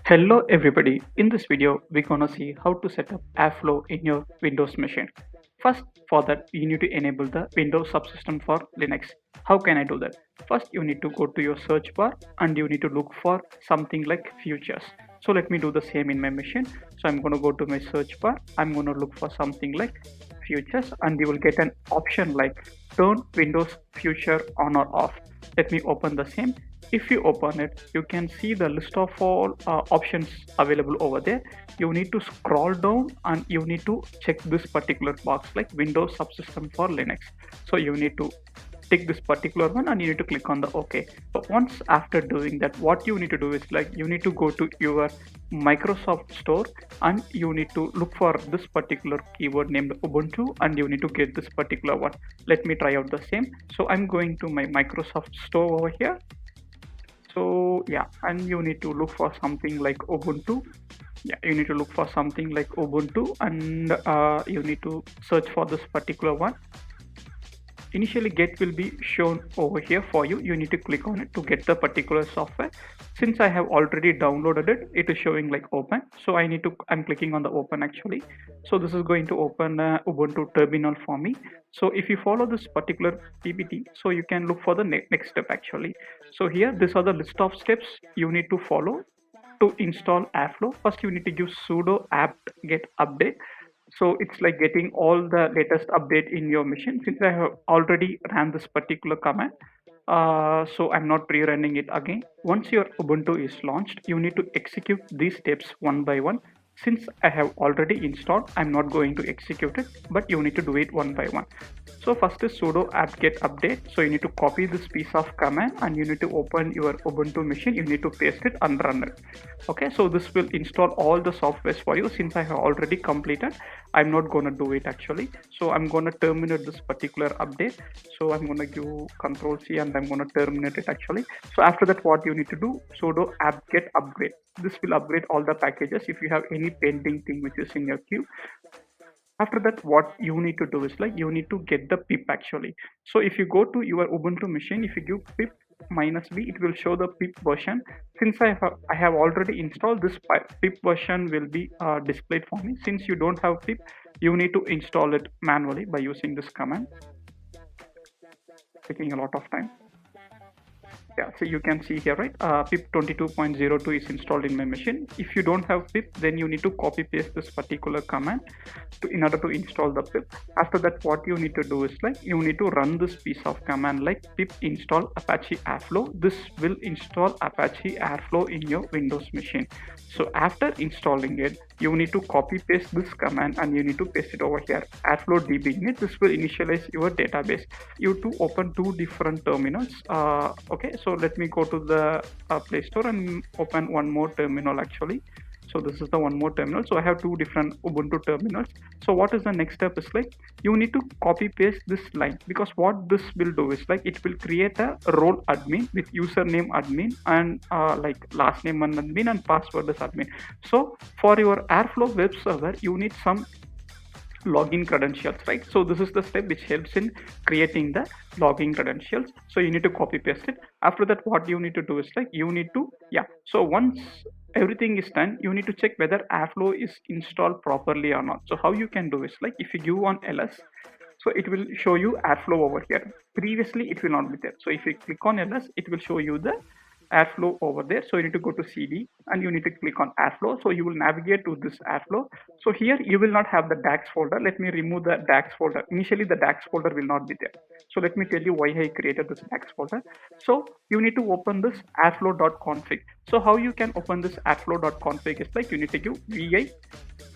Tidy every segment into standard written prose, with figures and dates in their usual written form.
Hello everybody, in this video we're gonna see how to set up Airflow in your Windows machine. First, for that you need to enable the Windows subsystem for Linux. How can I do that? First you need to go to your search bar and you need to look for something like futures. So let me do the same in my machine. So I'm gonna go to my search bar, I'm gonna look for something like futures and you will get an option like turn Windows future on or off. Let me open the same. If you open it, you can see the list of all options available over there. You need to scroll down and you need to check this particular box like Windows subsystem for Linux. So you need to tick this particular one and you need to click on the OK. So once after doing that, what you need to do is like you need to go to your Microsoft Store and you need to look for this particular keyword named Ubuntu and you need to get this particular one. Let me try out the same. So I'm going to my Microsoft Store over here. So yeah, and you need to look for something like Ubuntu. Yeah, you need to look for something like Ubuntu and you need to search for this particular one. Initially get will be shown over here for you. You need to click on it to get the particular software. Since I have already downloaded it, it is showing like open. So I'm clicking on the open actually. So this is going to open Ubuntu terminal for me. So if you follow this particular PPT, so you can look for the next step actually. So here, these are the list of steps you need to follow to install Airflow. First, you need to give sudo apt-get update. So it's like getting all the latest update in your machine. Since I have already ran this particular command, so I'm not pre-running it again. Once your Ubuntu is launched, you need to execute these steps one by one. Since I have already installed, I'm not going to execute it, but you need to do it one by one. So first is sudo apt-get update. So you need to copy this piece of command and you need to open your Ubuntu machine. You need to paste it and run it. Okay, so this will install all the softwares for you. Since I have already completed, I'm not gonna do it actually. So I'm gonna terminate this particular update. So I'm gonna give Control C and I'm gonna terminate it actually. So after that, what you need to do, sudo apt-get upgrade. This will upgrade all the packages if you have any pending thing which is in your queue. After that, what you need to do is like you need to get the pip actually. So if you go to your Ubuntu machine, if you give pip -b, it will show the pip version. Since I have already installed this, pip version will be displayed for me. Since you don't have pip, you need to install it manually by using this command, taking a lot of time. Yeah, so you can see here, right? Pip 22.02 is installed in my machine. If you don't have pip, then you need to copy paste this particular command in order to install the pip. After that, what you need to do is like you need to run this piece of command like pip install apache-airflow. This will install apache-airflow in your Windows machine. So after installing it, you need to copy paste this command and you need to paste it over here. Airflow DB init. This will initialize your database. You to open two different terminals. Okay, so let me go to the Play Store and open one more terminal actually. So this is the one more terminal. So I have two different Ubuntu terminals. So what is the next step is like you need to copy paste this line, because what this will do is like it will create a role admin with username admin and like last name and admin and password is admin. So for your Airflow web server, you need some login credentials, right? So this is the step which helps in creating the login credentials. So you need to copy paste it. After that, what you need to do is like you need to, yeah, so once everything is done, you need to check whether Airflow is installed properly or not. So how you can do is like if you give on ls, so it will show you Airflow over here. Previously it will not be there. So if you click on ls, it will show you the Airflow over there. So you need to go to CD and you need to click on Airflow. So you will navigate to this Airflow. So here you will not have the DAX folder. Let me remove the DAX folder. Initially the DAX folder will not be there. So let me tell you why I created this DAX folder. So you need to open this airflow.config. So how you can open this airflow.config is like you need to give vi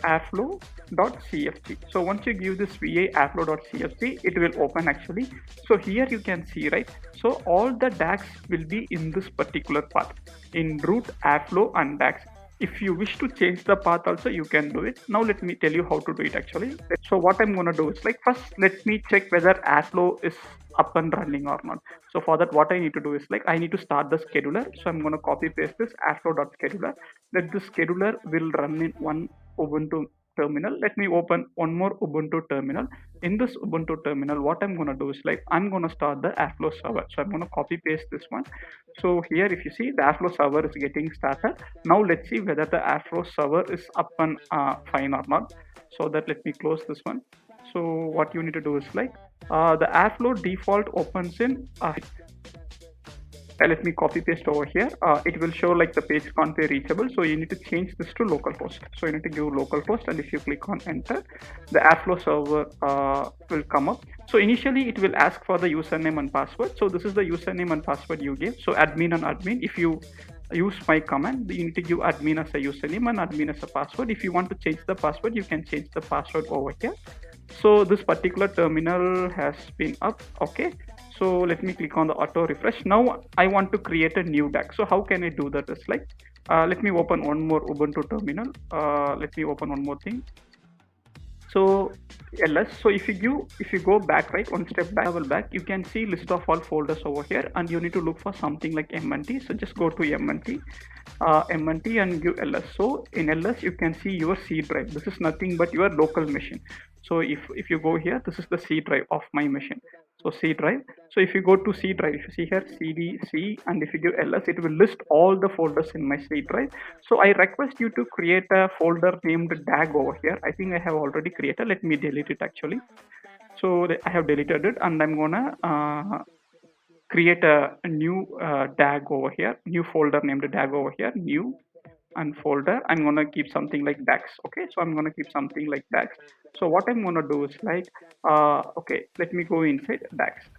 airflow.cfg. So once you give this vi airflow.cfg, it will open actually. So here you can see, right? So all the DAGs will be in this particular path in root, Airflow and DAGs. If you wish to change the path also, you can do it. Now let me tell you how to do it actually. So what I'm gonna do is like first let me check whether Airflow is up and running or not. So for that, what I need to do is like I need to start the scheduler. So I'm gonna copy paste this airflow.scheduler. That the scheduler will run in one Ubuntu terminal, let me open one more Ubuntu terminal. In this Ubuntu terminal, what I'm going to do is like I'm going to start the Airflow server. So I'm going to copy paste this one. So here if you see the Airflow server is getting started. Now let's see whether the Airflow server is up and fine or not. So that let me close this one. So what you need to do is like the Airflow default opens in let me copy paste over here. It will show like the page can't be reachable, so you need to change this to localhost. So you need to give localhost, and if you click on enter, the Airflow server will come up. So initially it will ask for the username and password. So this is the username and password you gave. So admin and admin. If you use my command, you need to give admin as a username and admin as a password. If you want to change the password, you can change the password over here. So this particular terminal has been up. Okay, so let me click on the auto refresh. Now I want to create a new DAG. So how can I do that? It's like let me open one more Ubuntu terminal. Let me open one more thing. So ls, so if you go back, right, one step back, level back, you can see list of all folders over here, and you need to look for something like mnt. So just go to mnt and give ls. So in ls you can see your C drive. This is nothing but your local machine. So if you go here, this is the C drive of my machine. So C drive. So if you go to C drive, if you see here cd c, and if you give ls, it will list all the folders in my C drive. So I request you to create a folder named DAG over here. I think I have already created. Let me delete it actually. So I have deleted it, and I'm gonna create a new DAG over here, new folder named DAG over here, new and folder. I'm gonna keep something like DAX. Okay, so I'm gonna keep something like DAX. So what I'm gonna do is like okay, let me go inside DAX.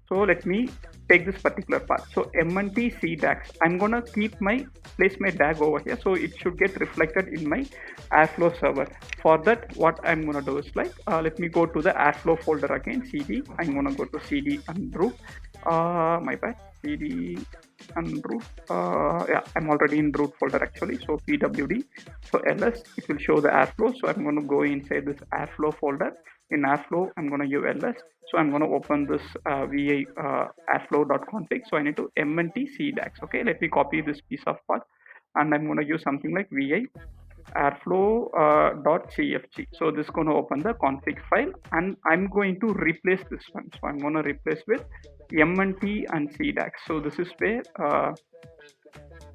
So let me take this particular part. So mnt c DAX. I'm gonna place my DAG over here, so it should get reflected in my Airflow server. For that, what I'm gonna do is like let me go to the Airflow folder again. CD. I'm gonna go to CD and root. My bad. CD and root. Yeah, I'm already in root folder actually. So pwd. So ls, it will show the Airflow. So I'm gonna go inside this Airflow folder. In Airflow, I'm gonna use ls. So I'm gonna open this vi airflow.config. So I need to mnt c DAX. Okay, let me copy this piece of path, and I'm gonna use something like vi airflow.cfg. So this is going to open the config file, and I'm going to replace this one. So I'm going to replace with mnt and c DAX. So this is where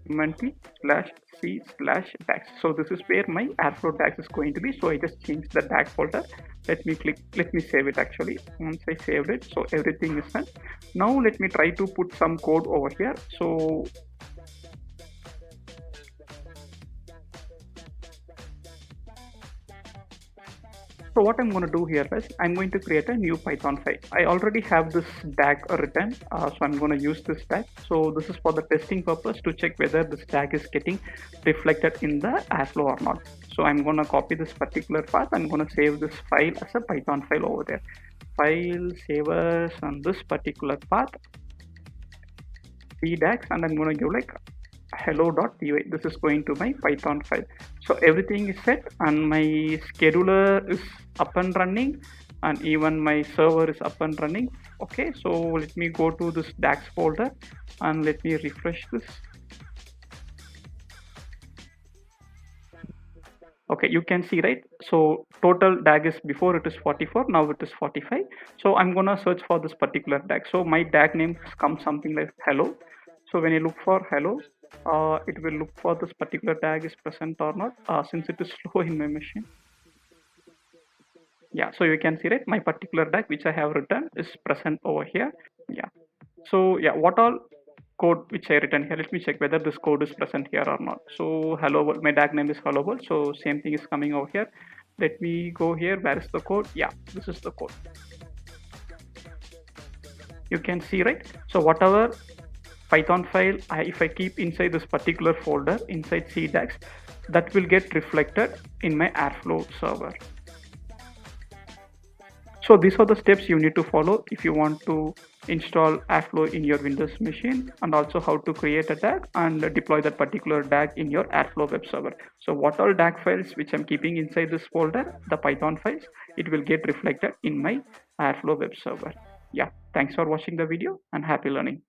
mnt/c/DAX. So this is where my Airflow DAX is going to be. So I just changed the DAG folder. Let me save it actually. Once I saved it, so everything is done. Now let me try to put some code over here. So what I'm going to do here is I'm going to create a new Python file. I already have this DAG written, so I'm going to use this DAG. So this is for the testing purpose to check whether this DAG is getting reflected in the Airflow or not. So I'm going to copy this particular path. I'm going to save this file as a Python file over there. File savers on this particular path, cdax, and I'm going to give like hello.py. This is going to my Python file. So everything is set, and my scheduler is up and running, and even my server is up and running. Okay, so let me go to this DAX folder and let me refresh this. Okay, you can see, right? So total DAG is, before it is 44, now it is 45. So I'm gonna search for this particular DAG. So my DAG name comes something like hello. So when you look for hello, it will look for this particular DAG is present or not, since it is slow in my machine. Yeah, so you can see, right, my particular DAG which I have written is present over here. Yeah, so yeah, what all code which I written here, let me check whether this code is present here or not. So hello world, my DAG name is hello world, so same thing is coming over here. Let me go here. Where is the code? Yeah, this is the code. You can see, right? So whatever Python file if I keep inside this particular folder inside cdax, that will get reflected in my Airflow server. So these are the steps you need to follow if you want to install Airflow in your Windows machine, and also how to create a DAG and deploy that particular DAG in your Airflow web server. So what all DAG files which I'm keeping inside this folder, the Python files, it will get reflected in my Airflow web server. Yeah, thanks for watching the video and happy learning.